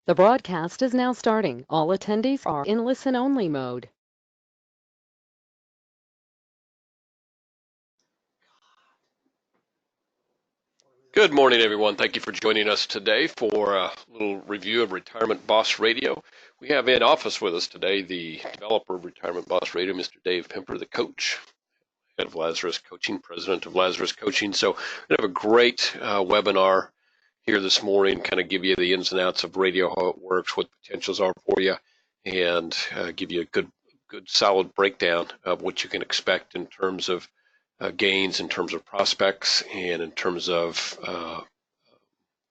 The broadcast is now starting. All attendees are in listen-only mode. Good morning, everyone. Thank you for joining us today for a little review of Retirement Boss Radio. We have in office with us today the developer of Retirement Boss Radio, Mr. Dave Pimper, the coach, head of Lazarus Coaching, president of Lazarus Coaching. So we're going to have a great webinar here this morning, kind of give you the ins and outs of radio, how it works, what potentials are for you, and give you a good solid breakdown of what you can expect in terms of gains, in terms of prospects, and in terms of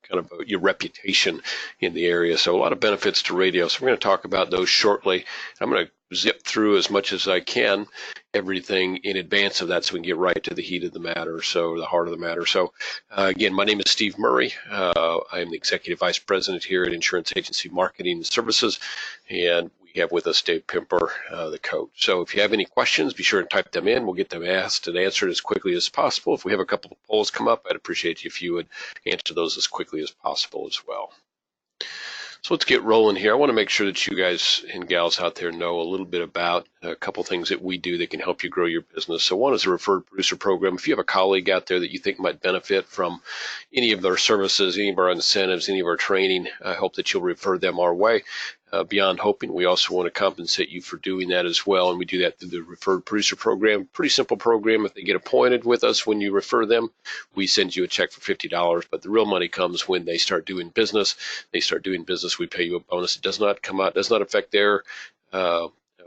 kind of your reputation in the area. So a lot of benefits to radio. So we're going to talk about those shortly. I'm going to zip through as much as I can everything in advance of that so we can get right to the heat of the matter, so the heart of the matter. So again, my name is Steve Murray. I am the Executive Vice President here at Insurance Agency Marketing and Services, and we have with us Dave Pimper, the coach. So if you have any questions, be sure to type them in. We'll get them asked and answered as quickly as possible. If we have a couple of polls come up, I'd appreciate you if you would answer those as quickly as possible as well. So let's get rolling here. I want to make sure that you guys and gals out there know a little bit about a couple things that we do that can help you grow your business. So one is a referred producer program. If you have a colleague out there that you think might benefit from any of our services, any of our incentives, any of our training, I hope that you'll refer them our way. Beyond hoping, we also want to compensate you for doing that as well, and we do that through the referred producer program. Pretty simple program. If they get appointed with us when you refer them, we send you a check for $50, but the real money comes when they start doing business. They start doing business, we pay you a bonus. It does not affect their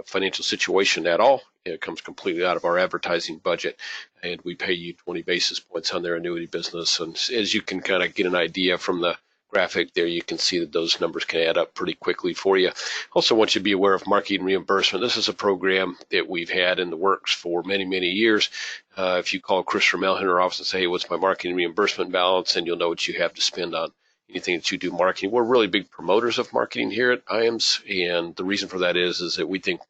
financial situation at all. It comes completely out of our advertising budget, and we pay you 20 basis points on their annuity business. And as you can kind of get an idea from the graphic there, you can see that those numbers can add up pretty quickly for you. Also want you to be aware of marketing reimbursement. This is a program that we've had in the works for many, many years. If you call Chris Ramel in her office and say, hey, what's my marketing reimbursement balance, and you'll know what you have to spend on anything that you do marketing. We're really big promoters of marketing here at IAMS, and the reason for that is that we think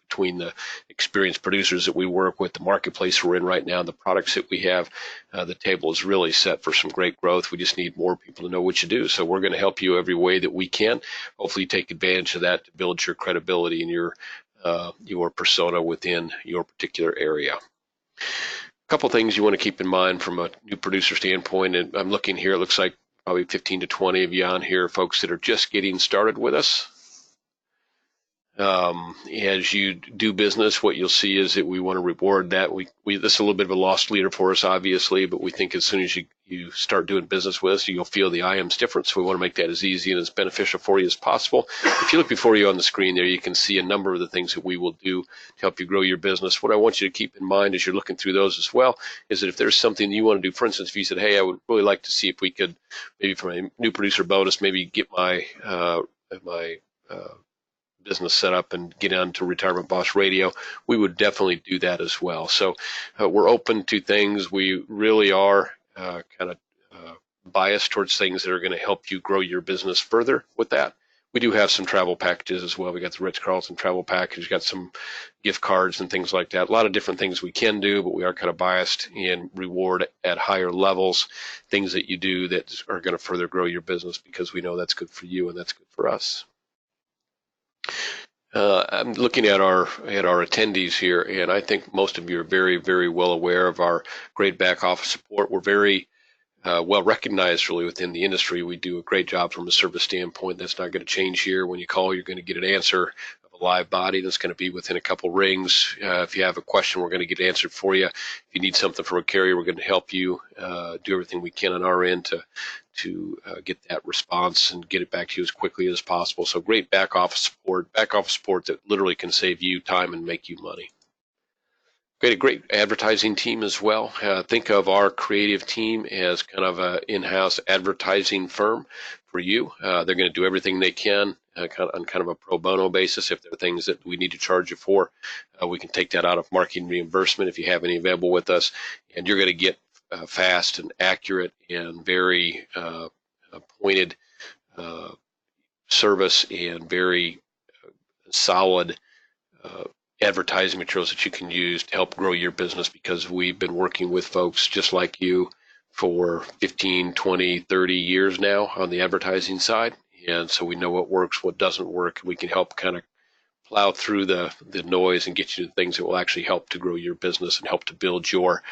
between the experienced producers that we work with, the marketplace we're in right now, the products that we have, the table is really set for some great growth. We just need more people to know what you do. So we're going to help you every way that we can. Hopefully take advantage of that to build your credibility and your persona within your particular area. A couple things you want to keep in mind from a new producer standpoint, and I'm looking here, it looks like probably 15 to 20 of you on here, folks that are just getting started with us. As you do business, what you'll see is that we want to reward that. This is a little bit of a lost leader for us, obviously, but we think as soon as you start doing business with us, you'll feel the IAMS difference. So we want to make that as easy and as beneficial for you as possible. If you look before you on the screen there, you can see a number of the things that we will do to help you grow your business. What I want you to keep in mind as you're looking through those as well is that if there's something you want to do, for instance, if you said, hey, I would really like to see if we could, maybe from a new producer bonus, maybe get my business set up and get on to Retirement Boss Radio, we would definitely do that as well. So we're open to things. We really are kind of biased towards things that are going to help you grow your business further with that. We do have some travel packages as well. We got the Ritz-Carlton travel package, got some gift cards and things like that. A lot of different things we can do, but we are kind of biased and reward at higher levels things that you do that are going to further grow your business because we know that's good for you and that's good for us. I'm looking at our attendees here, and I think most of you are very, very well aware of our great back office support. We're very well recognized really within the industry. We do a great job from a service standpoint. That's not going to change here. When you call, you're going to get an answer of a live body that's going to be within a couple rings. If you have a question, we're going to get answered for you. If you need something from a carrier, we're going to help you do everything we can on our end to get that response and get it back to you as quickly as possible. So great back office support that literally can save you time and make you money. We had a great advertising team as well. Think of our creative team as kind of an in-house advertising firm for you. They're going to do everything they can on kind of a pro bono basis. If there are things that we need to charge you for, we can take that out of marketing reimbursement if you have any available with us, and you're going to get fast and accurate and very pointed service and very solid advertising materials that you can use to help grow your business, because we've been working with folks just like you for 15, 20, 30 years now on the advertising side, and so we know what works, what doesn't work. We can help kind of plow through the noise and get you to things that will actually help to grow your business and help to build your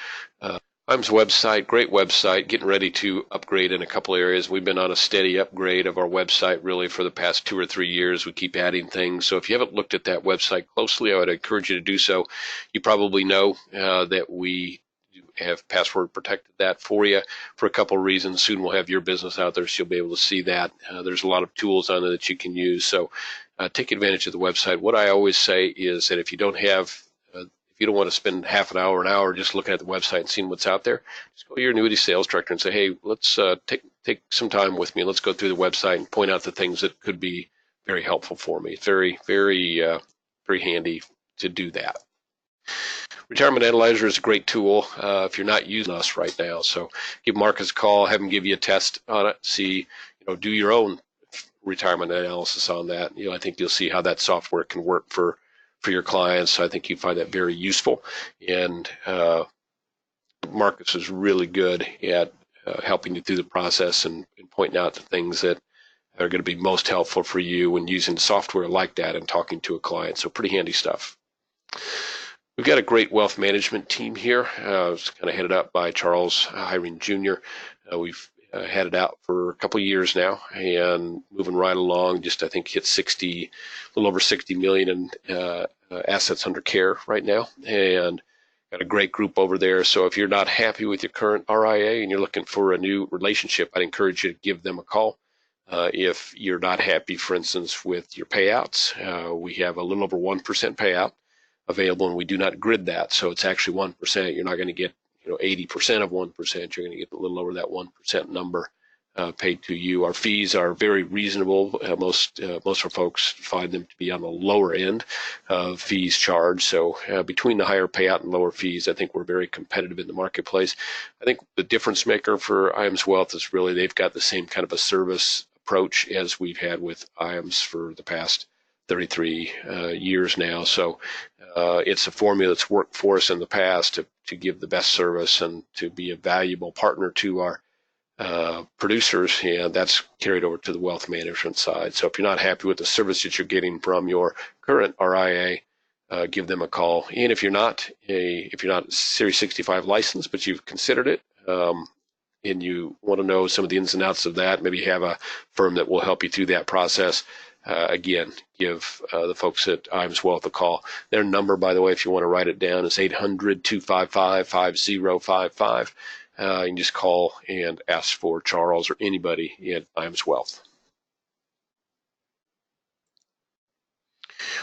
IAMS website. Great website, getting ready to upgrade in a couple areas. We've been on a steady upgrade of our website really for the past 2 or 3 years. We keep adding things. So if you haven't looked at that website closely, I would encourage you to do so. You probably know that we have password protected that for you for a couple of reasons. Soon we'll have your business out there, so you'll be able to see that. There's a lot of tools on it that you can use. So take advantage of the website. What I always say is that if you don't want to spend half an hour just looking at the website and seeing what's out there, just go to your annuity sales director and say, hey, let's take some time with me. Let's go through the website and point out the things that could be very helpful for me. It's very, very, very handy to do that. Retirement Analyzer is a great tool if you're not using us right now. So give Marcus a call, have him give you a test on it, see, do your own retirement analysis on that. I think you'll see how that software can work for your clients. I think you find that very useful. And Marcus is really good at helping you through the process and pointing out the things that are going to be most helpful for you when using software like that and talking to a client. So pretty handy stuff. We've got a great wealth management team here. It's kind of headed up by Charles Hiring Jr. We've had it out for a couple of years now and moving right along. Just I think hit a little over 60 million in assets under care right now, and got a great group over there. So if you're not happy with your current RIA and you're looking for a new relationship, I'd encourage you to give them a call. If you're not happy, for instance, with your payouts, we have a little over 1% payout available, and we do not grid that. So it's actually 1%. You're not going to get 80% of 1%. You're going to get a little over that 1% number paid to you. Our fees are very reasonable. Most of our folks find them to be on the lower end of fees charged. So between the higher payout and lower fees, I think we're very competitive in the marketplace. I think the difference maker for IAMS Wealth is really they've got the same kind of a service approach as we've had with IAMS for the past 33 years now. So it's a formula that's worked for us in the past to give the best service and to be a valuable partner to our producers, and that's carried over to the wealth management side. So if you're not happy with the service that you're getting from your current RIA, give them a call. And if you're not Series 65 licensed, but you've considered it, and you want to know some of the ins and outs of that, maybe you have a firm that will help you through that process. Again, give the folks at IAMS Wealth a call. Their number, by the way, if you want to write it down, is 800-255-5055. You can just call and ask for Charles or anybody at IAMS Wealth.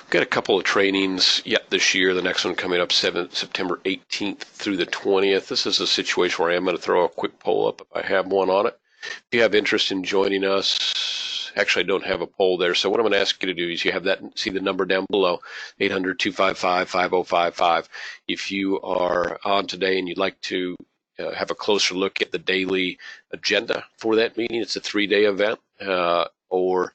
We've got a couple of trainings yet this year. The next one coming up September 18th through the 20th. This is a situation where I am going to throw a quick poll up if I have one on it. If you have interest in joining us, actually I don't have a poll there, so what I'm going to ask you to do is you have that, see the number down below, 800-255-5055. If you are on today and you'd like to have a closer look at the daily agenda for that meeting, it's a 3-day event, or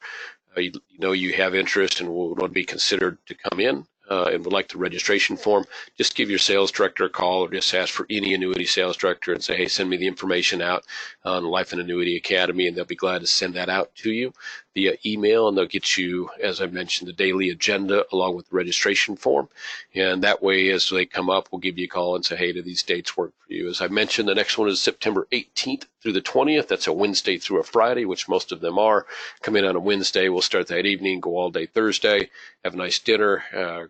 you have interest and would want to be considered to come in and would like the registration form, just give your sales director a call or just ask for any annuity sales director and say, hey, send me the information out on Life and Annuity Academy, and they'll be glad to send that out to you via email, and they'll get you, as I mentioned, the daily agenda along with the registration form. And that way, as they come up, we'll give you a call and say, hey, do these dates work for you? As I mentioned, the next one is September 18th through the 20th. That's a Wednesday through a Friday, which most of them are. Come in on a Wednesday. We'll start that evening, go all day Thursday, have a nice dinner,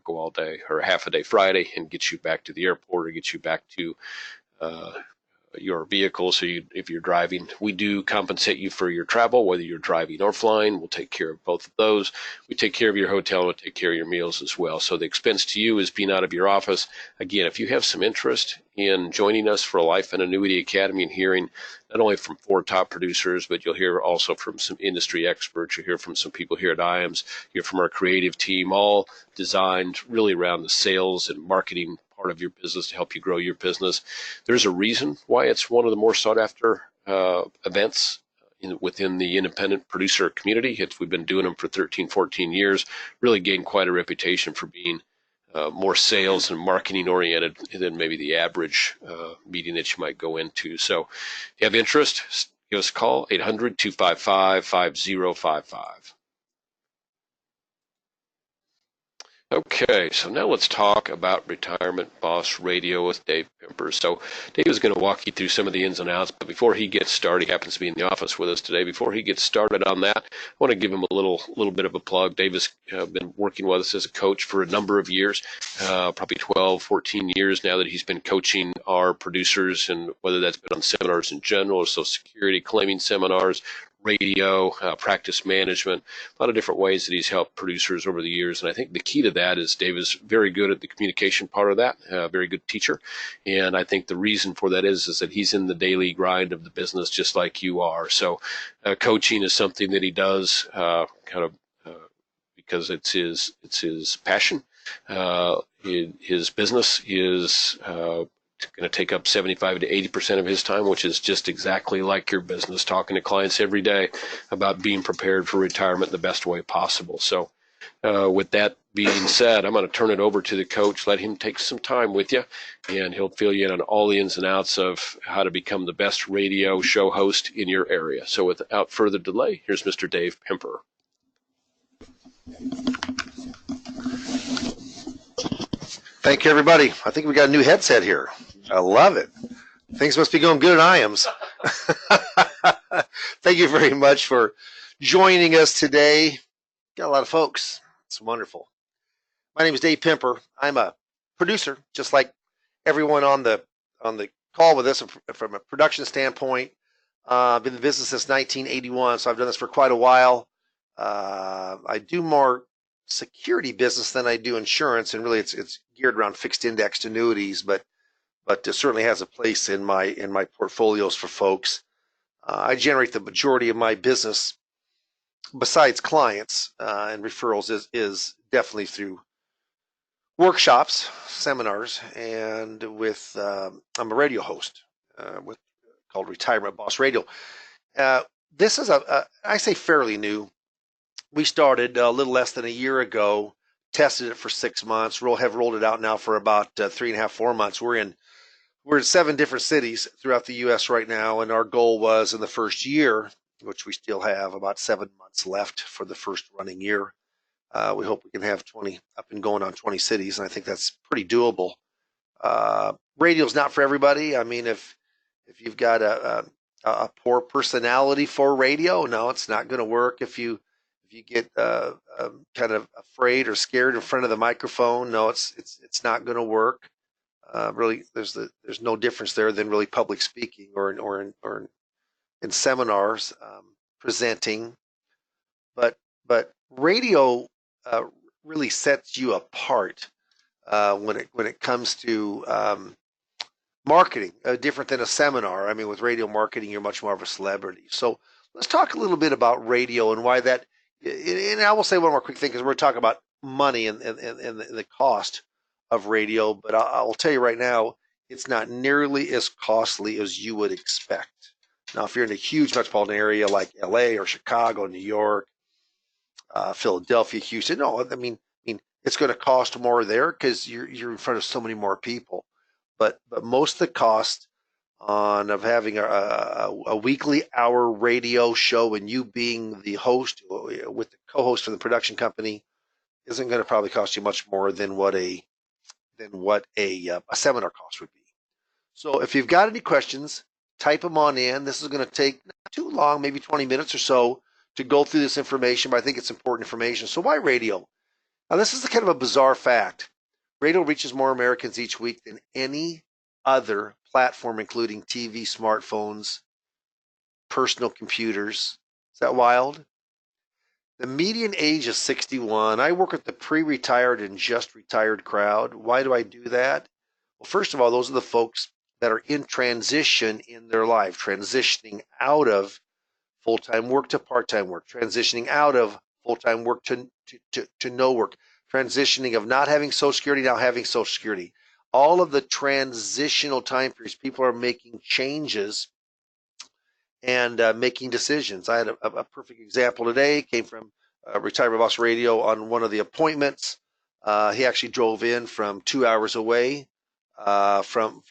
go all day or half a day Friday, and get you back to the airport or get you back to your vehicle. So if you're driving, we do compensate you for your travel, whether you're driving or flying. We'll take care of both of those. We take care of your hotel. We'll take care of your meals as well. So the expense to you is being out of your office. Again, if you have some interest in joining us for Life and Annuity Academy and hearing not only from 4 top producers, but you'll hear also from some industry experts. You'll hear from some people here at IAMS, hear from our creative team, all designed really around the sales and marketing part of your business to help you grow your business. There's a reason why it's one of the more sought after events within the independent producer community. We've been doing them for 13, 14 years, really gained quite a reputation for being more sales and marketing oriented than maybe the average meeting that you might go into. So if you have interest, give give us a call, 800-255-5055. Okay, so now let's talk about Retirement Boss Radio with Dave Pimper. So Dave is going to walk you through some of the ins and outs, but before he gets started, he happens to be in the office with us today. Before he gets started on that, I want to give him a little bit of a plug. Dave has been working with us as a coach for a number of years, probably 12, 14 years now that he's been coaching our producers, and whether that's been on seminars in general or Social Security claiming seminars, radio, practice management, a lot of different ways that he's helped producers over the years. And I think the key to that is Dave is very good at the communication part of that, very good teacher. And I think the reason for that is that he's in the daily grind of the business just like you are. So coaching is something that he does because it's his passion. His business is going to take up 75 to 80% of his time, which is just exactly like your business, talking to clients every day about being prepared for retirement in the best way possible. So with that being said, I'm going to turn it over to the coach, let him take some time with you, and he'll fill you in on all the ins and outs of how to become the best radio show host in your area. So without further delay, here's Mr. Dave Pimper. Thank you, everybody. I think we got a new headset here. I love it. Things must be going good at IAMS. Thank you very much for joining us today. Got a lot of folks. It's wonderful. My name is Dave Pimper. I'm a producer, just like everyone on the call with us from a production standpoint. I've been in the business since 1981, so I've done this for quite a while. I do more security business than I do insurance, and really it's geared around fixed indexed annuities, but it certainly has a place in my portfolios for folks. I generate the majority of my business, besides clients and referrals, is definitely through workshops, seminars, and with I'm a radio host called Retirement Boss Radio. This is I say fairly new. We started a little less than a year ago, tested it for 6 months, have rolled it out now for about 3.5, 4 months. We're in 7 different cities throughout the U.S. right now, and our goal was in the first year, which we still have about 7 months left for the first running year. We hope we can have 20 up and going on 20 cities, and I think that's pretty doable. Radio's not for everybody. I mean, if you've got a poor personality for radio, no, it's not going to work. If you get kind of afraid or scared in front of the microphone, no, it's not going to work. Really, there's no difference there than really public speaking or in seminars presenting. But radio really sets you apart when it comes to marketing, different than a seminar. I mean, with radio marketing, you're much more of a celebrity. So let's talk a little bit about radio and why that. And I will say one more quick thing, because we're talking about money and the cost of radio, but I'll tell you right now, it's not nearly as costly as you would expect. Now, if you're in a huge metropolitan area like LA or Chicago, New York, Philadelphia, Houston, no, I mean it's going to cost more there because you're in front of so many more people. But most of the cost of having a weekly hour radio show and you being the host with the co-host from the production company isn't going to probably cost you much more than what a seminar cost would be. So if you've got any questions, type them on in. This is going to take not too long, maybe 20 minutes or so to go through this information, but I think it's important information. So why radio? Now, this is kind of a bizarre fact. Radio reaches more Americans each week than any other platform, including TV, smartphones, personal computers. Is that wild? The median age is 61. I work with the pre-retired and just retired crowd. Why do I do that? Well, first of all, those are the folks that are in transition in their life, transitioning out of full-time work to part-time work, transitioning out of full-time work to no work, transitioning of not having Social Security, now having Social Security. All of the transitional time periods, people are making changes and making decisions. I had a perfect example today. Came from Retirement Boss Radio on one of the appointments. He actually drove in from 2 hours away from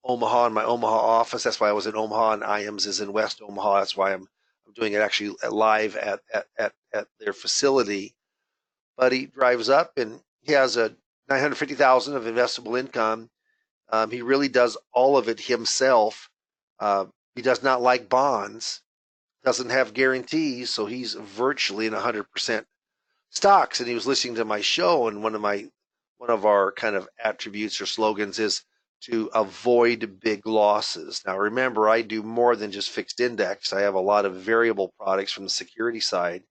Omaha in my Omaha office. That's why I was in Omaha, and IAMS is in West Omaha. That's why I'm doing it actually live at their facility. But he drives up and he has a 950,000 of investable income. He really does all of it himself. He does not like bonds, doesn't have guarantees, so he's virtually in 100% stocks. And he was listening to my show, and one of our kind of attributes or slogans is to avoid big losses. Now remember, I do more than just fixed index. I have a lot of variable products from the security side.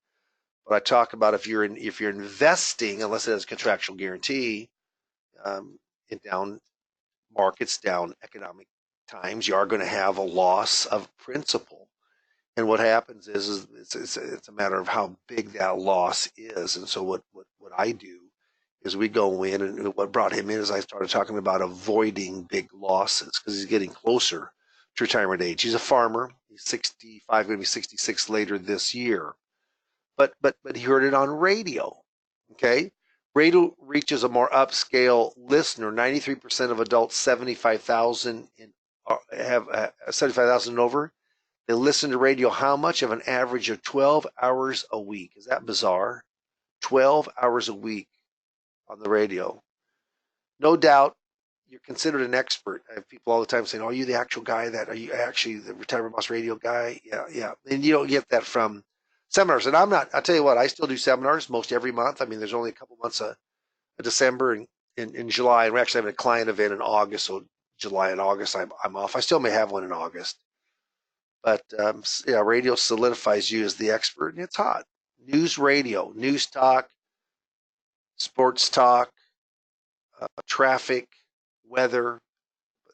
But I talk about if you're investing, unless it has a contractual guarantee, in down markets, down economic times, you are going to have a loss of principal. And what happens is it's a matter of how big that loss is. And so what I do is we go in, and what brought him in is I started talking about avoiding big losses because he's getting closer to retirement age. He's a farmer. He's 65, going to be 66 later this year. But he heard it on radio. Okay, radio reaches a more upscale listener. 93% of adults 75,000 have 75,000 and over. They listen to radio how much? Of an average of 12 hours a week. Is that bizarre? 12 hours a week on the radio. No doubt you're considered an expert. I have people all the time saying, "Oh, are you the actual guy are you actually the Retirement Boss radio guy?" Yeah. And you don't get that from seminars. And I'm not, I'll tell you what, I still do seminars most every month. I mean, there's only a couple months of December and in July. And we're actually having a client event in August. So July and August, I'm off. I still may have one in August. But yeah, radio solidifies you as the expert, and it's hot. News radio, news talk, sports talk, traffic, weather,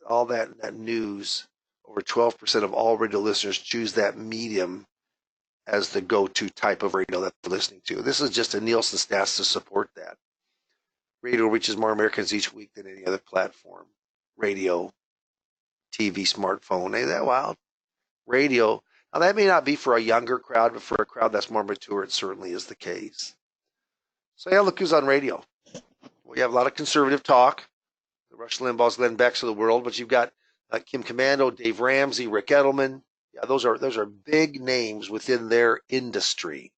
all that news. Over 12% of all radio listeners choose that medium as the go-to type of radio that they're listening to. This is just a Nielsen stats to support that. Radio reaches more Americans each week than any other platform. Radio, TV, smartphone, ain't that wild? Radio. Now that may not be for a younger crowd, but for a crowd that's more mature, it certainly is the case. So yeah, look who's on radio. We have a lot of conservative talk, the Rush Limbaughs, Glenn Beck's of the world, but you've got Kim Commando, Dave Ramsey, Rick Edelman. Yeah, those are big names within their industry,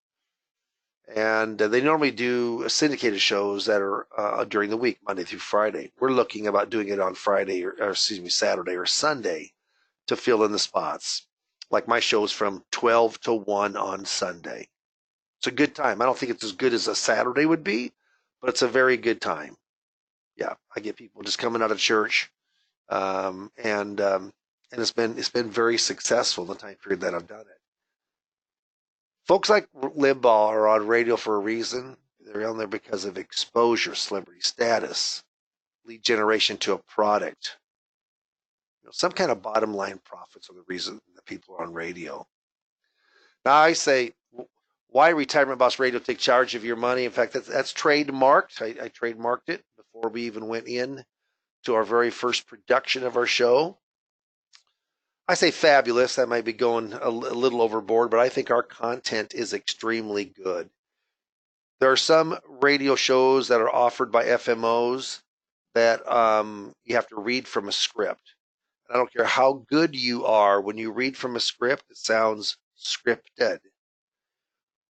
and they normally do syndicated shows that are during the week, Monday through Friday. We're looking about doing it on Friday or Saturday or Sunday to fill in the spots. Like my show is from 12 to 1 on Sunday. It's a good time. I don't think it's as good as a Saturday would be, but it's a very good time. Yeah, I get people just coming out of church, and it's been very successful in the time period that I've done it. Folks like Limbaugh are on radio for a reason. They're on there because of exposure, celebrity status, lead generation to a product. Some kind of bottom line profits are the reason that people are on radio. Now I say, why Retirement Boss Radio take charge of your money? In fact, that's trademarked. I trademarked it before we even went in to our very first production of our show. I say fabulous. That might be going a little overboard, but I think our content is extremely good. There are some radio shows that are offered by FMOs that you have to read from a script. I don't care how good you are, when you read from a script, it sounds scripted.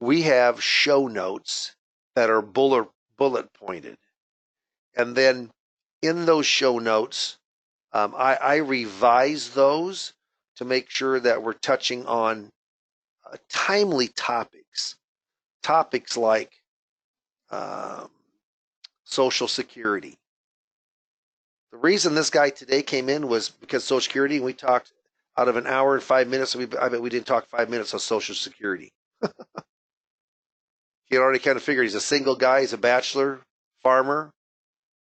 We have show notes that are bullet pointed. And then in those show notes, I revise those to make sure that we're touching on timely topics. Topics like Social Security. The reason this guy today came in was because Social Security, and we talked out of an hour and 5 minutes. I bet we didn't talk 5 minutes on Social Security. He already kind of figured he's a single guy. He's a bachelor, farmer,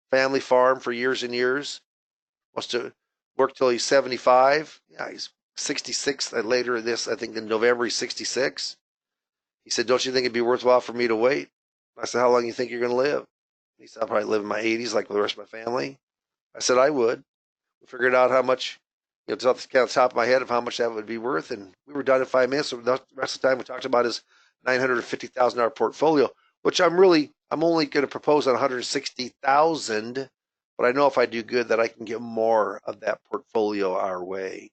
family farm for years and years. Wants to work till he's 75. Yeah, he's 66 later this, I think in November, he's 66. He said, "Don't you think it'd be worthwhile for me to wait?" I said, "How long do you think you're going to live?" He said, "I'll probably live in my 80s like the rest of my family." I said, "I would." We figured out how much, just off the top of my head, of how much that would be worth, and we were done in 5 minutes. So the rest of the time we talked about his $950,000 portfolio, which I'm only going to propose on $160,000 but I know if I do good that I can get more of that portfolio our way.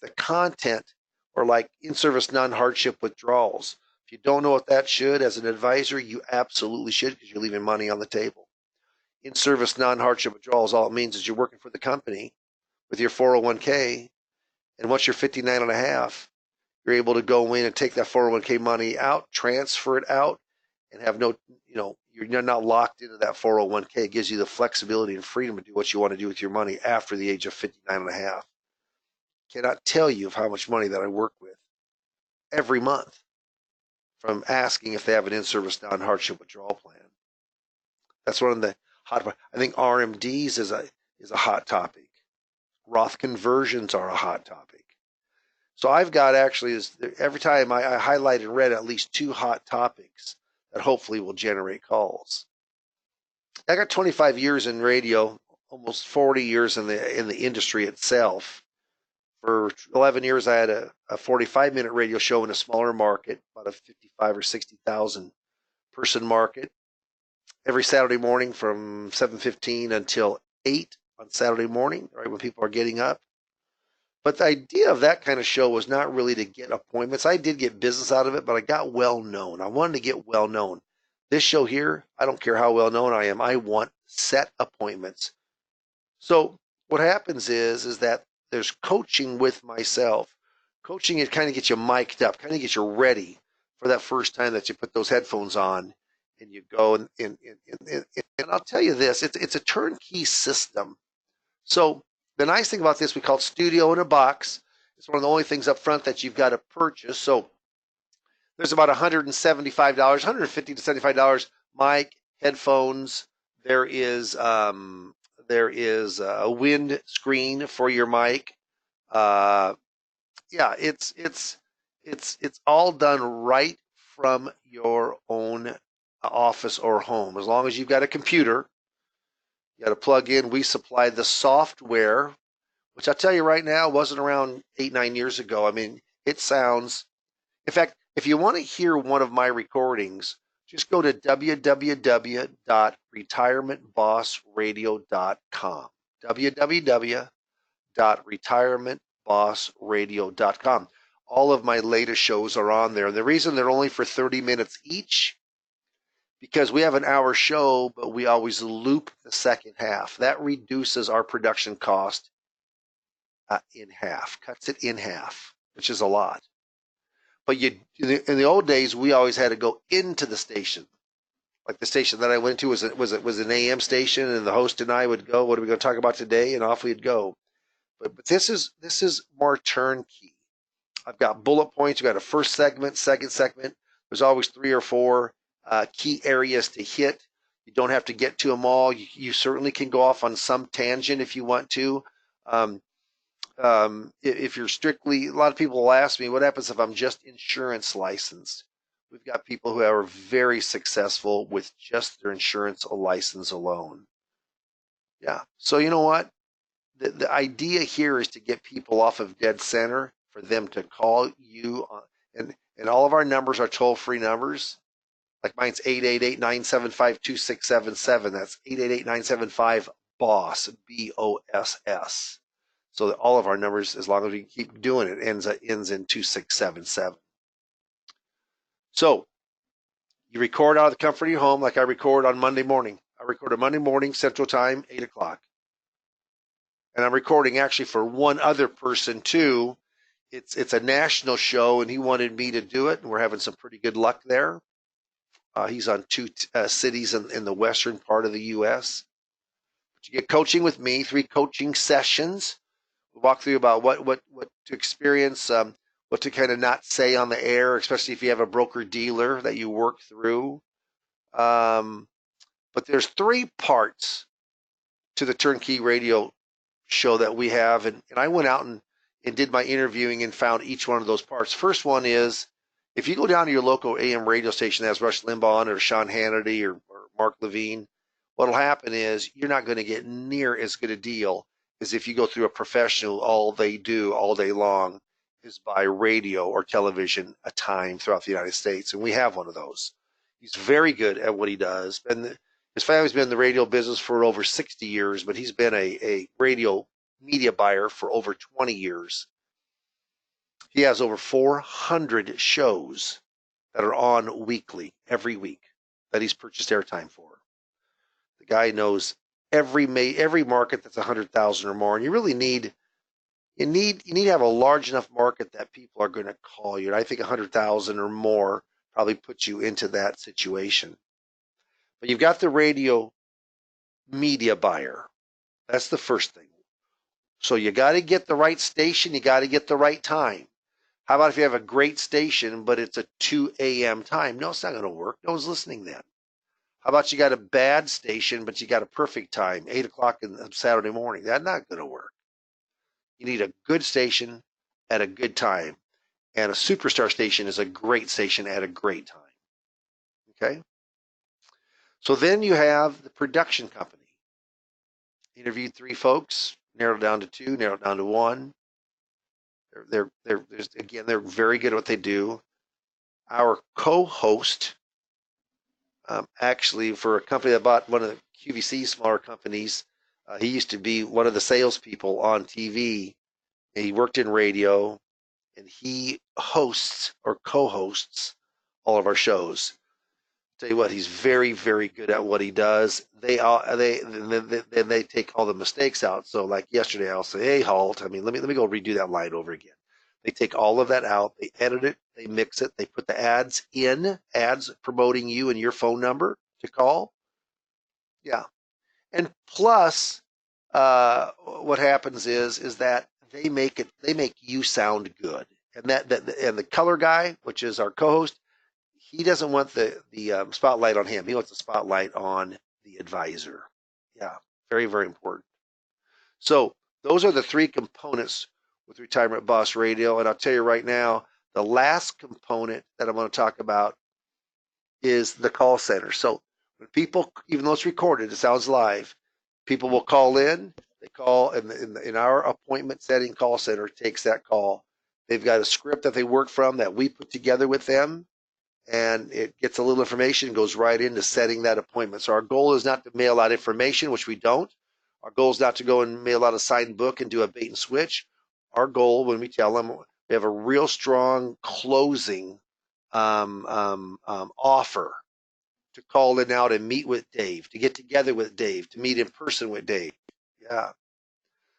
The content, or like in-service non-hardship withdrawals. If you don't know what that should, as an advisor, you absolutely should, because you're leaving money on the table. In-service non-hardship withdrawals, all it means is you're working for the company with your 401k, and once you're 59 and a half, you're able to go in and take that 401k money out, transfer it out, and have no, you're not locked into that 401k. It gives you the flexibility and freedom to do what you want to do with your money after the age of 59 and a half. Cannot tell you of how much money that I work with every month from asking if they have an in-service non-hardship withdrawal plan. That's one of the hot. I think RMDs is a hot topic. Roth conversions are a hot topic. So I've got actually, every time I highlight and read at least 2 hot topics that hopefully will generate calls. I got 25 years in radio, almost 40 years in the industry itself. For 11 years, I had a 45-minute radio show in a smaller market, about a 55 or 60,000 person market, every Saturday morning from 7:15 until 8 on Saturday morning, right when people are getting up. But the idea of that kind of show was not really to get appointments. I did get business out of it, but I got well known. I wanted to get well known. This show here, I don't care how well known I am. I want set appointments. So what happens is that there's coaching with myself. Coaching, it kind of gets you mic'd up, kind of gets you ready for that first time that you put those headphones on and you go. And I'll tell you this, it's a turnkey system. So the nice thing about this, we call it Studio in a Box. It's one of the only things up front that you've got to purchase. So there's about $175, $150 to $75 mic, headphones. There is a wind screen for your mic. Yeah, it's all done right from your own office or home. As long as you've got a computer, you got to plug in. We supply the software, which I'll tell you right now wasn't around 8-9 years ago. I mean, it sounds. In fact, if you want to hear one of my recordings, just go to www.retirementbossradio.com. www.retirementbossradio.com. All of my latest shows are on there. And the reason they're only for 30 minutes each, because we have an hour show, but we always loop the second half. That reduces our production cost in half, cuts it in half, which is a lot. But in the old days, we always had to go into the station. Like the station that I went to was an AM station, and the host and I would go, what are we going to talk about today? And off we'd go. But this is more turnkey. I've got bullet points. We've got a first segment, second segment. There's always 3 or 4 key areas to hit. You don't have to get to them all. You certainly can go off on some tangent if you want to. If you're strictly, a lot of people will ask me, what happens if I'm just insurance licensed? We've got people who are very successful with just their insurance license alone. Yeah. So you know what? The idea here is to get people off of dead center, for them to call you, and all of our numbers are toll-free numbers. Like mine's 888-975-2677. That's 888-975-BOSS, BOSS. So that all of our numbers, as long as we keep doing it, ends in 2677. So you record out of the comfort of your home, like I record on Monday morning. I record on Monday morning, Central Time, 8 o'clock. And I'm recording actually for one other person too. It's a national show, and he wanted me to do it, and we're having some pretty good luck there. He's on 2 cities in the western part of the U.S. But you get coaching with me, 3 coaching sessions. We walk through about what to experience, what to kind of not say on the air, especially if you have a broker dealer that you work through. But there's 3 parts to the turnkey radio show that we have, and I went out and did my interviewing and found each one of those parts. First one is, if you go down to your local AM radio station that has Rush Limbaugh on it, or Sean Hannity, or Mark Levine, what'll happen is you're not going to get near as good a deal as if you go through a professional. All they do all day long is buy radio or television a time throughout the United States, and we have one of those. He's very good at what he does, and His family's been in the radio business for over 60 years, but he's been a radio media buyer for over 20 years. He has over 400 shows that are on weekly, every week, that he's purchased airtime for. The guy knows every market that's 100,000 or more, and you really need to have a large enough market that people are going to call you. And I think 100,000 or more probably puts you into that situation. But you've got the radio media buyer. That's the first thing. So you got to get the right station. You got to get the right time. How about if you have a great station, but it's a 2 a.m. time? No, it's not going to work. No one's listening then. How about you got a bad station, but you got a perfect time, 8 o'clock on Saturday morning? That's not going to work. You need a good station at a good time. And a superstar station is a great station at a great time. Okay? So then you have the production company. Interviewed 3 folks, narrowed it down to 2, narrowed it down to 1. They're very good at what they do. Our co-host, actually, for a company that bought one of the QVC smaller companies, he used to be one of the salespeople on TV. He worked in radio, and he hosts or co-hosts all of our shows. Tell you what, he's very, very good at what he does. They take all the mistakes out. So like yesterday, I'll say, "Hey, halt! Let me go redo that line over again." They take all of that out. They edit it. They mix it. They put the ads in, ads promoting you and your phone number to call. Yeah, and plus, what happens is that they make you sound good, and and the color guy, which is our co-host, he doesn't want the spotlight on him. He wants the spotlight on the advisor. Yeah, very, very important. So those are the 3 components with Retirement Boss Radio. And I'll tell you right now, the last component that I'm going to talk about is the call center. So when people, even though it's recorded, it sounds live, people will call in. They call in our appointment setting call center takes that call. They've got a script that they work from that we put together with them. And it gets a little information and goes right into setting that appointment. So our goal is not to mail out information, which we don't. Our goal is not to go and mail out a signed book and do a bait and switch. Our goal, when we tell them, we have a real strong closing offer to call in now to meet with Dave, to get together with Dave, to meet in person with Dave. Yeah.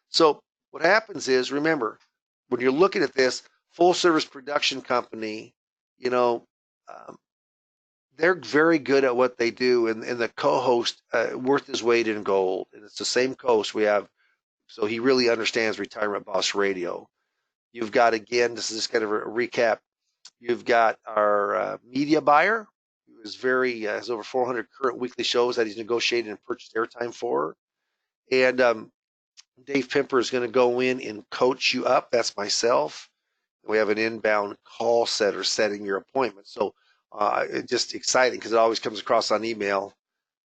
So what happens is, remember, when you're looking at this full service production company, they're very good at what they do, and the co-host worth his weight in gold, and it's the same co-host we have, so he really understands Retirement Boss Radio. You've got, again, this is just kind of a recap, you've got our media buyer, who is has over 400 current weekly shows that he's negotiated and purchased airtime for, and Dave Pimper is going to go in and coach you up. That's myself. We have an inbound call setter setting your appointment. So it's just exciting because it always comes across on email.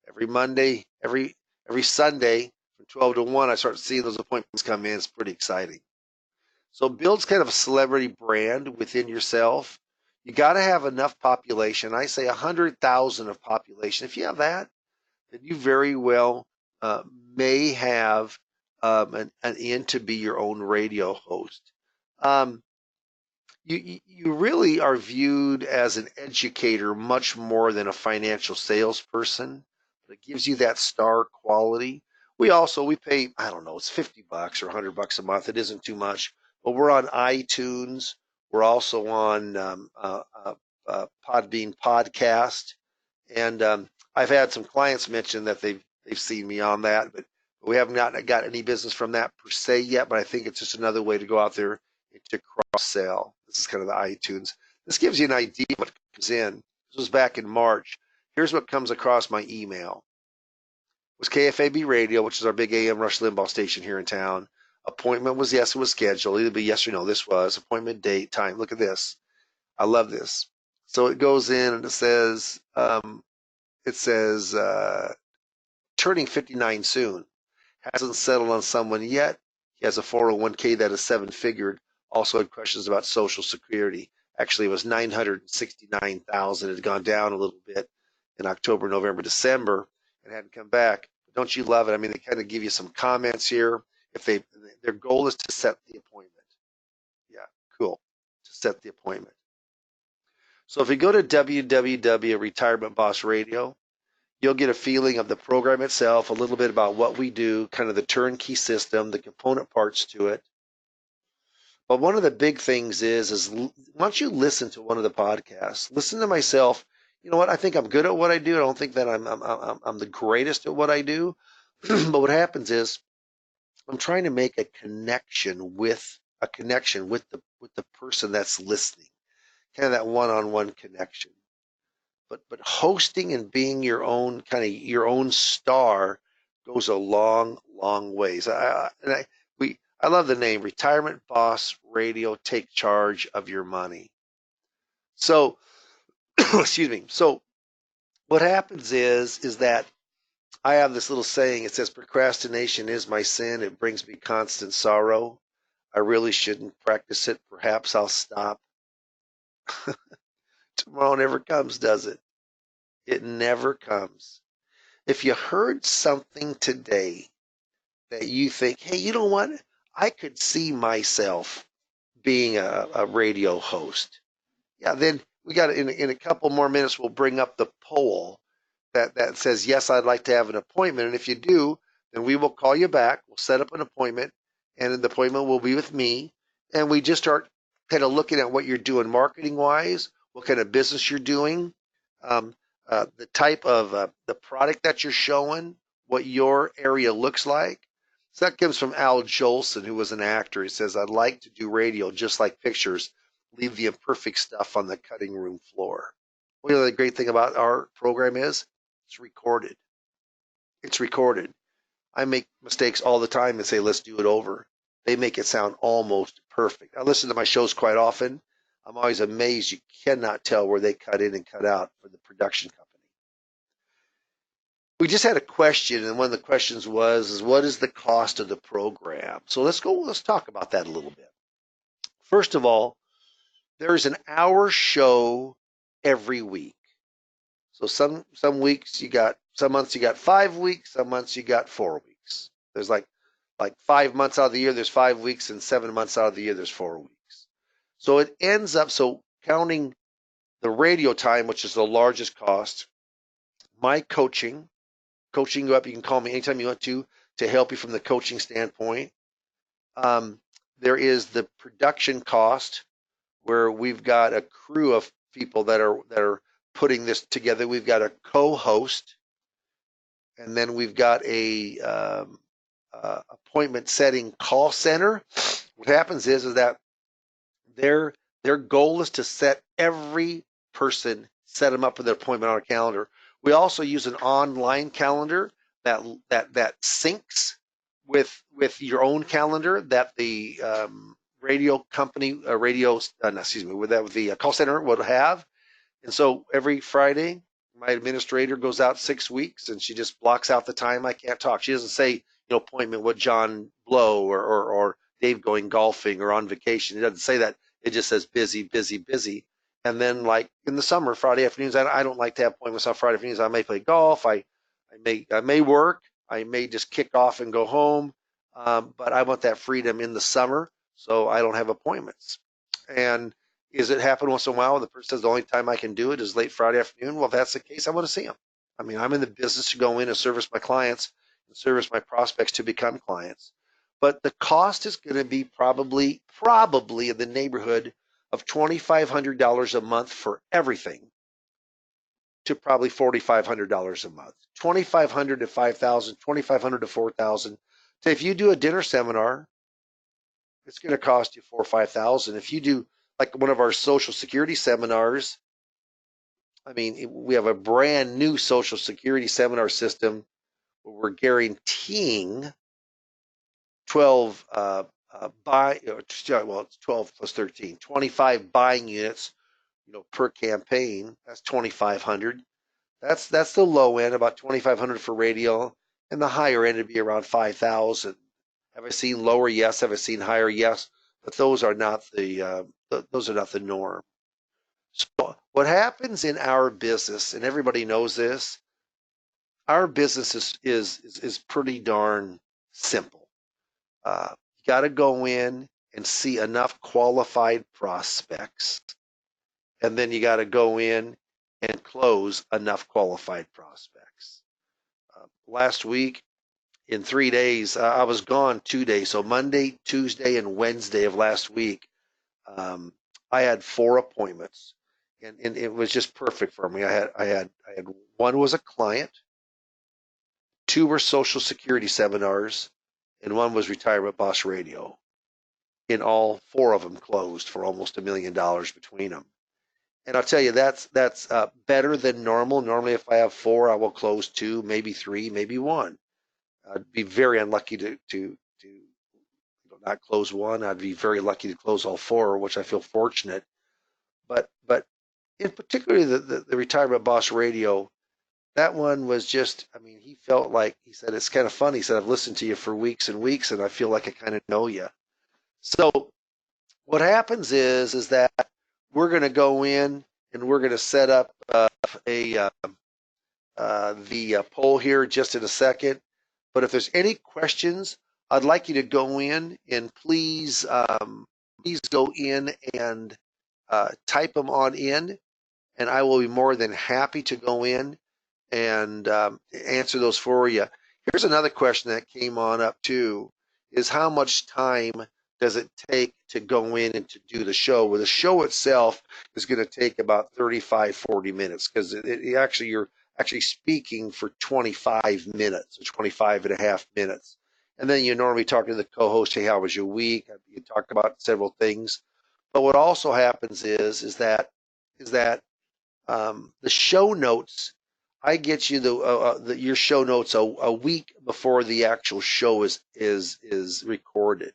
Every Monday, every Sunday from 12 to 1, I start seeing those appointments come in. It's pretty exciting. So builds kind of a celebrity brand within yourself. You got to have enough population. I say 100,000 of population. If you have that, then you very well may have an in to be your own radio host. You really are viewed as an educator much more than a financial salesperson. It gives you that star quality. We pay, I don't know, it's $50 or $100 a month. It isn't too much, but we're on iTunes. We're also on Podbean podcast, and I've had some clients mention that they've seen me on that, but we haven't got any business from that per se yet. But I think it's just another way to go out there to cross sell. This is kind of the iTunes. This gives you an idea of what comes in. This was back in March. Here's what comes across my email. It was KFAB Radio, which is our big AM Rush Limbaugh station here in town. Appointment was, yes, it was scheduled. Either be yes or no. This was appointment, date, time. Look at this. I love this. So it goes in and it says turning 59 soon. Hasn't settled on someone yet. He has a 401k that is 7-figured. Also had questions about Social Security. Actually, it was 969,000. It had gone down a little bit in October, November, December. and hadn't come back. Don't you love it? I mean, they kind of give you some comments here. If their goal is to set the appointment. Yeah, cool. To set the appointment. So if you go to www Retirement Boss Radio, you'll get a feeling of the program itself, a little bit about what we do, kind of the turnkey system, the component parts to it. But one of the big things is once you listen to one of the podcasts, listen to myself. You know what? I think I'm good at what I do. I don't think that I'm the greatest at what I do. But what happens is I'm trying to make a connection with the person that's listening, kind of that one-on-one connection. But hosting and being your own star goes a long ways. I love the name Retirement Boss Radio. Take charge of your money. So excuse me. So what happens is that I have this little saying. It says procrastination is my sin. It brings me constant sorrow. I really shouldn't practice it. Perhaps I'll stop. Tomorrow never comes, does it? It never comes. If you heard something today that you think, hey, you know what? I could see myself being a radio host. Yeah, then we got in a couple more minutes, we'll bring up the poll that says, yes, I'd like to have an appointment. And if you do, then we will call you back. We'll set up an appointment, and the appointment will be with me. And we just start kind of looking at what you're doing marketing wise, what kind of business you're doing, the type of the product that you're showing, what your area looks like. So that comes from Al Jolson, who was an actor. He says, I'd like to do radio just like pictures, leave the imperfect stuff on the cutting room floor. Well, you know, the great thing about our program is it's recorded. It's recorded. I make mistakes all the time and say, let's do it over. They make it sound almost perfect. I listen to my shows quite often. I'm always amazed you cannot tell where they cut in and cut out for the production company. We just had a question, and one of the questions was what is the cost of the program? So let's talk about that a little bit. First of all, there's an hour show every week. So some weeks some months you got 5 weeks, some months you got 4 weeks. There's like 5 months out of the year there's 5 weeks, and 7 months out of the year there's 4 weeks. So it ends up, so counting the radio time, which is the largest cost, my coaching you up, you can call me anytime you want to help you from the coaching standpoint. There is the production cost, where we've got a crew of people that are putting this together. We've got a co-host, and then we've got a appointment setting call center. What happens is that their goal is to set every person, set them up with their appointment on a calendar. We also use an online calendar that syncs with your own calendar that the radio company, with the call center would have. And so every Friday, my administrator goes out 6 weeks, and she just blocks out the time I can't talk. She doesn't say, appointment with John Blow or Dave going golfing or on vacation. It doesn't say that. It just says busy, busy, busy. And then, like in the summer, Friday afternoons, I don't like to have appointments on Friday afternoons. I may play golf. I may work. I may just kick off and go home. But I want that freedom in the summer, so I don't have appointments. And is it happen once in a while when the person says the only time I can do it is late Friday afternoon? Well, if that's the case, I want to see them. I mean, I'm in the business to go in and service my clients and service my prospects to become clients. But the cost is going to be probably in the neighborhood of $2,500 a month for everything, to probably $4,500 a month. $2,500 to $5,000, $2,500 to $4,000. So if you do a dinner seminar, it's going to cost you $4,000 or $5,000. If you do like one of our Social Security seminars, I mean, we have a brand new Social Security seminar system where we're guaranteeing 12 it's 12 plus 13, 25 buying units, per campaign. That's 2,500. That's the low end, about 2,500 for radio, and the higher end would be around 5,000. Have I seen lower? Yes. Have I seen higher? Yes. But those are not the norm. So what happens in our business, and everybody knows this, our business is pretty darn simple. You got to go in and see enough qualified prospects, and then you got to go in and close enough qualified prospects. Last week, in 3 days, I was gone 2 days. So Monday, Tuesday, and Wednesday of last week, I had 4 appointments, and it was just perfect for me. I had one was a client, 2 were Social Security seminars, and 1 was Retirement Boss Radio. In all, 4 of them closed for almost $1 million between them. And I'll tell you, that's better than normal. Normally, if I have 4, I will close 2, maybe 3, maybe 1. I'd be very unlucky to not close 1. I'd be very lucky to close all 4, which I feel fortunate. But in particular, the Retirement Boss Radio, that one was just, I mean, he felt like, he said, it's kind of funny. He said, I've listened to you for weeks and weeks, and I feel like I kind of know you. So what happens is that we're going to go in and we're going to set up the poll here just in a second. But if there's any questions, I'd like you to go in and please go in and type them on in, and I will be more than happy to go in and answer those for you. Here's another question that came on up too, is how much time does it take to go in and to do the show? Well, the show itself is going to take about 35, 40 minutes, because you're actually speaking for 25 minutes, or 25 and a half minutes. And then you normally talk to the co-host, hey, how was your week? You talk about several things. But what also happens is that the show notes, I get you your show notes a week before the actual show is recorded.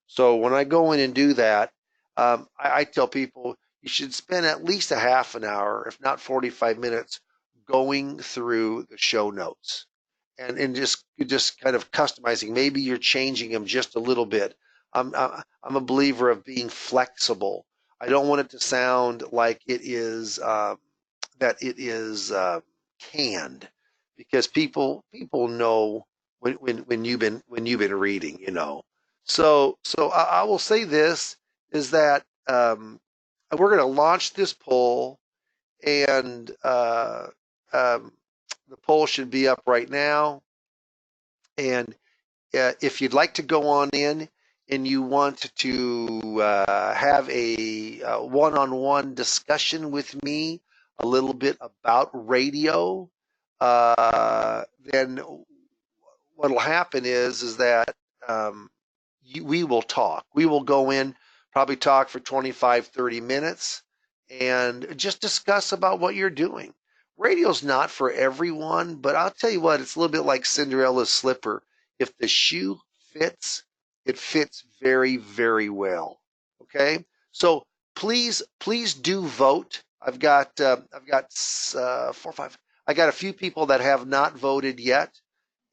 So when I go in and do that, I tell people you should spend at least a half an hour, if not 45 minutes, going through the show notes and just kind of customizing. Maybe you're changing them just a little bit. I'm a believer of being flexible. I don't want it to sound like it is that it is canned, because people know when you've been reading, you know. So I will say this is that we're going to launch this poll, and the poll should be up right now. And if you'd like to go on in and you want to have a one-on-one discussion with me a little bit about radio, then what will happen is that we will talk. We will go in, probably talk for 25, 30 minutes, and just discuss about what you're doing. Radio's not for everyone, but I'll tell you what, it's a little bit like Cinderella's slipper. If the shoe fits, it fits very, very well. Okay? So please do vote. I've got 4, 5. I got a few people that have not voted yet.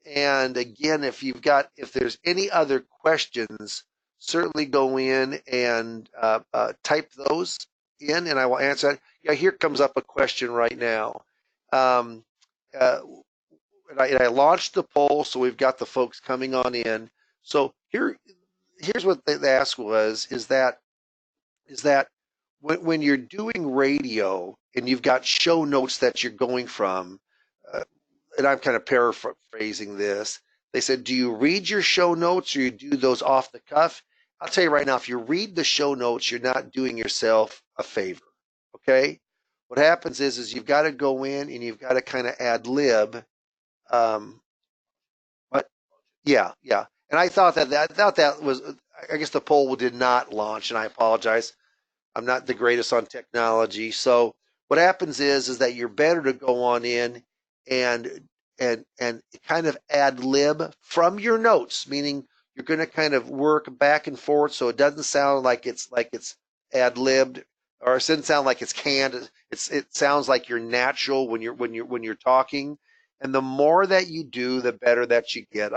And again, if there's any other questions, certainly go in and type those in, and I will answer that. Yeah, here comes up a question right now. And I launched the poll, so we've got the folks coming on in. So here's what the ask was: is that when you're doing radio and you've got show notes that you're going from. And I'm kind of paraphrasing this. They said, do you read your show notes or you do those off the cuff? I'll tell you right now, if you read the show notes, you're not doing yourself a favor. Okay? What happens is you've got to go in and you've got to kind of ad lib. But yeah. And I thought that was, I guess the poll did not launch, and I apologize. I'm not the greatest on technology. So what happens is that you're better to go on in and kind of ad lib from your notes, meaning you're going to kind of work back and forth, so it doesn't sound like it's ad libbed, or it doesn't sound like it's canned. It sounds like you're natural when you're talking, and the more that you do, the better that you get.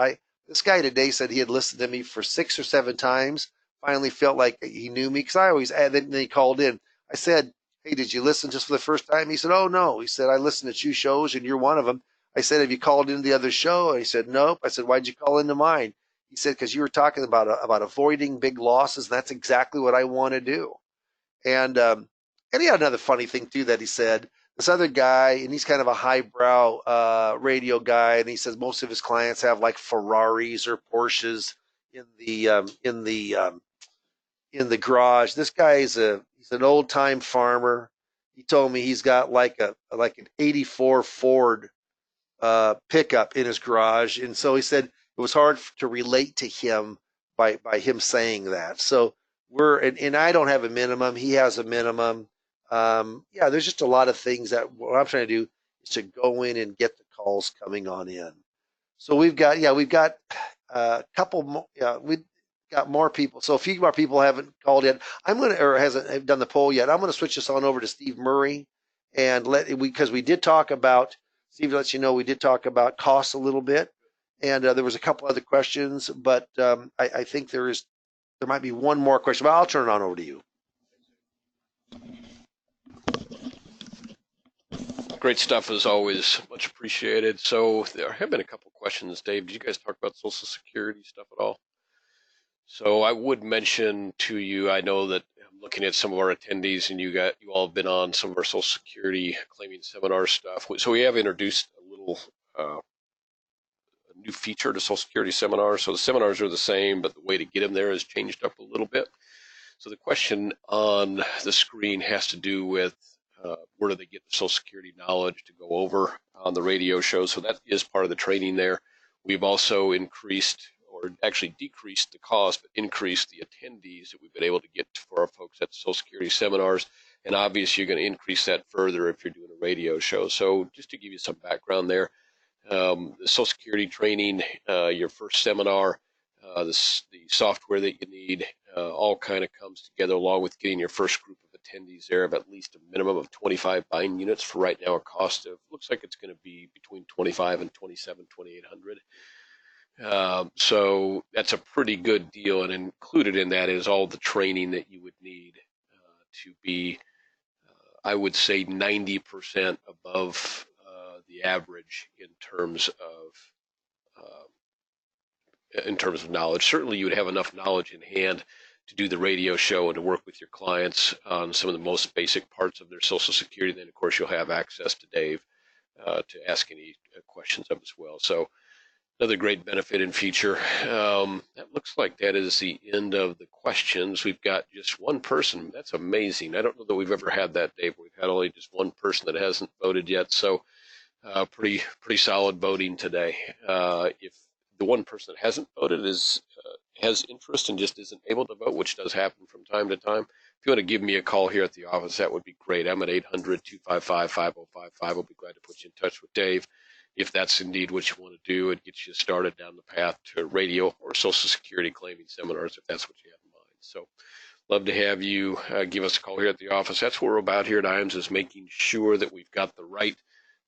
This guy today said he had listened to me for 6 or 7 times. Finally felt like he knew me, because I always then he called in. I said, hey, did you listen just for the first time? He said, oh, no. He said, I listened to 2 shows and you're one of them. I said, have you called into the other show? And he said, nope. I said, why'd you call into mine? He said, because you were talking about avoiding big losses, and that's exactly what I want to do. And he had another funny thing too that he said. This other guy, and he's kind of a highbrow radio guy, and he says most of his clients have like Ferraris or Porsches in the garage. This guy he's an old time farmer. He told me he's got like an '84 Ford pickup in his garage, and so he said it was hard to relate to him by him saying that. So and I don't have a minimum. He has a minimum. Yeah, there's just a lot of things that what I'm trying to do is to go in and get the calls coming on in. So we've got a couple more. Yeah, we got more people. So a few more people haven't called yet. Hasn't done the poll yet. I'm gonna switch this on over to Steve Murray and because we did talk about Steve lets you know we did talk about costs a little bit, and there was a couple other questions, but I think there might be one more question, but I'll turn it on over to you. Great stuff as always, much appreciated. So there have been a couple questions. Dave, did you guys talk about Social Security stuff at all? So I would mention to you, I know that I'm looking at some of our attendees, and you all have been on some of our Social Security claiming seminar stuff. So we have introduced a little a new feature to Social Security seminars. So the seminars are the same, but the way to get them there has changed up a little bit. So the question on the screen has to do with where do they get the Social Security knowledge to go over on the radio show. So that is part of the training there. We've also increased, or actually decreased the cost, but increased the attendees that we've been able to get for our folks at Social Security seminars. And obviously, you're going to increase that further if you're doing a radio show. So just to give you some background there, the Social Security training, your first seminar, the software that you need, all kind of comes together along with getting your first group of attendees there of at least a minimum of 25 buying units for right now, a cost of, looks like it's going to be between 25 and 2,800. So that's a pretty good deal, and included in that is all the training that you would need to be, I would say, 90% above the average in terms of knowledge. Certainly, you would have enough knowledge in hand to do the radio show and to work with your clients on some of the most basic parts of their Social Security. Then, of course, you'll have access to Dave to ask any questions of as well. So another great benefit and feature. That looks like that is the end of the questions. We've got just one person. That's amazing. I don't know that we've ever had that, Dave. We've had only just one person that hasn't voted yet. So pretty solid voting today. If the one person that hasn't voted has interest and just isn't able to vote, which does happen from time to time, if you want to give me a call here at the office, that would be great. I'm at 800-255-5055. I'll be glad to put you in touch with Dave if that's indeed what you want to do and get you started down the path to radio or Social Security claiming seminars, if that's what you have in mind. So love to have you give us a call here at the office. That's what we're about here at IAMS, is making sure that we've got the right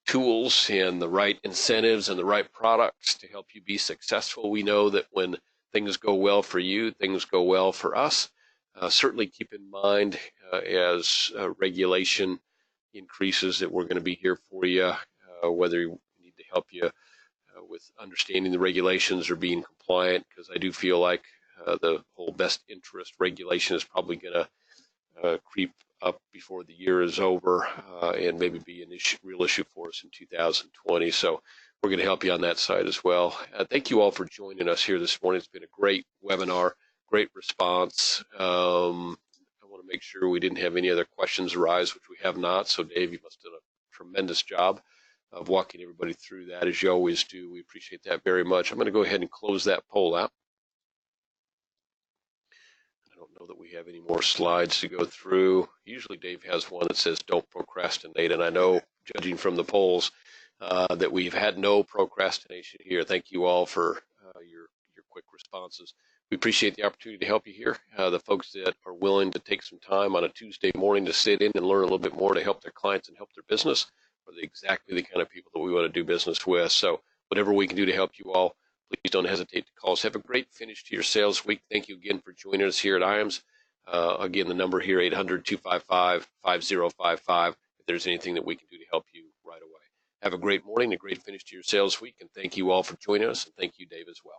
tools and the right incentives and the right products to help you be successful. We know that when things go well for you, things go well for us. Certainly keep in mind as regulation increases that we're going to be here for you, whether we need to help you with understanding the regulations or being compliant, because I do feel like the whole best interest regulation is probably going to creep up before the year is over and maybe be an real issue for us in 2020. So we're going to help you on that side as well. Thank you all for joining us here this morning. It's been a great webinar, great response. I want to make sure we didn't have any other questions arise, which we have not. So Dave, you must have done a tremendous job of walking everybody through that, as you always do. We appreciate that very much. I'm going to go ahead and close that poll out. I don't know that we have any more slides to go through. Usually Dave has one that says don't procrastinate, and I know, judging from the polls, that we've had no procrastination here. Thank you all for your quick responses. We appreciate the opportunity to help you here. The folks that are willing to take some time on a Tuesday morning to sit in and learn a little bit more to help their clients and help their business are exactly the kind of people that we want to do business with. So whatever we can do to help you all, please don't hesitate to call us. Have a great finish to your sales week. Thank you again for joining us here at IAMS. Again, the number here, 800-255-5055, if there's anything that we can do to help you right away. Have a great morning, a great finish to your sales week, and thank you all for joining us, and thank you, Dave, as well.